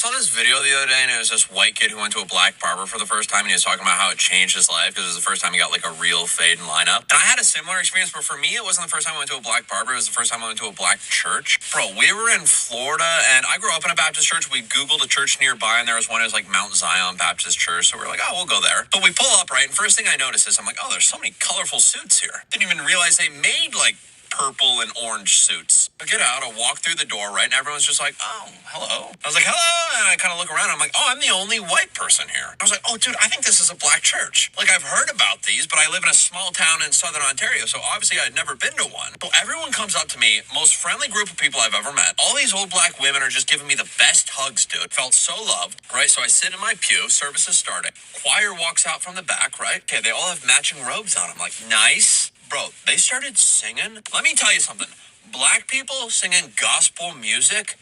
saw this video the other day, and it was this white kid who went to a black barber for the first time, and he was talking about how it changed his life because it was the first time he got like a real fade and lineup. And I had a similar experience, but for me, it wasn't the first time I went to a black barber. It was the first time I went to a black church. Bro, we were in Florida, and I grew up in a Baptist church. We Googled a church nearby, and there was one. It was like Mount Zion Baptist Church. So we were like, oh, we'll go there. But we pull up, right? And first thing I notice is I'm like, oh, there's so many colorful suits here. Didn't even realize they made like purple and orange suits. I get out, I walk through the door, right, and everyone's just like, oh, hello. I was like, hello, and I kind of look around, I'm like, oh, I'm the only white person here. I was like, oh, dude, I think this is a black church. Like, I've heard about these, but I live in a small town in southern Ontario, so obviously I'd never been to one. So everyone comes up to me, most friendly group of people I've ever met. All these old black women are just giving me the best hugs, dude. Felt so loved, right? So I sit in my pew, service is starting. Choir walks out from the back, right? Okay, they all have matching robes on. I'm like, nice. Bro, they started singing. Let me tell you something. Black people singing gospel music,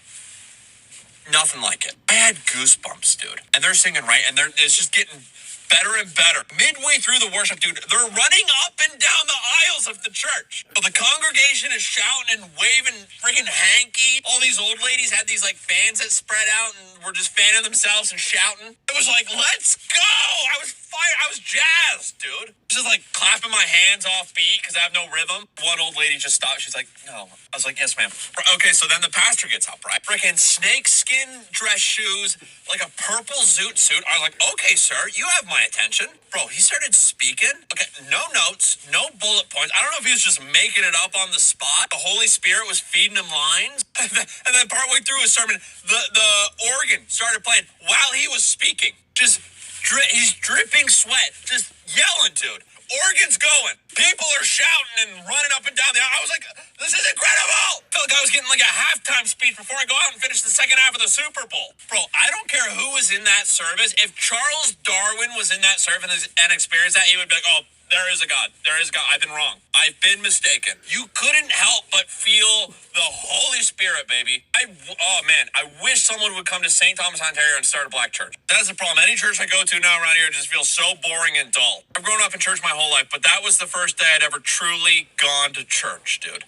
nothing like it. I had goosebumps, dude. And they're singing, right? And it's just getting better and better. Midway through the worship, dude, they're running up and down the aisles of the church. So the congregation is shouting and waving freaking hanky. All these old ladies had these like fans that spread out and were just fanning themselves and shouting. It was like, let's go! I was fired. I was jazzed, dude. Just like clapping my hands off beat because I have no rhythm. One old lady just stopped. She's like, no. I was like, yes, ma'am. Okay, so then the pastor gets up, right? Freaking snakeskin dress shoes, like a purple zoot suit. I was like, okay, sir, you have my attention. Bro, he started speaking. Okay, no notes, no bullet points. I don't know if he was just making it up on the spot. The Holy Spirit was feeding him lines. And then partway through his sermon, the organ started playing while he was speaking. Just he's dripping sweat, just yelling, dude. Organ's going. People are shouting and running up and down the aisle. I was like, this is incredible. I felt like I was getting like a halftime speech before I go out and finish the second half of the Super Bowl. Bro, I don't care who was in that service. If Charles Darwin was in that service and experienced that, he would be like, oh, there is a God. There is a God. I've been wrong. I've been mistaken. You couldn't help but feel the Holy Spirit, baby. Oh man, I wish someone would come to St. Thomas, Ontario and start a black church. That's the problem. Any church I go to now around here just feels so boring and dull. I've grown up in church my whole life, but that was the first day I'd ever truly gone to church, dude.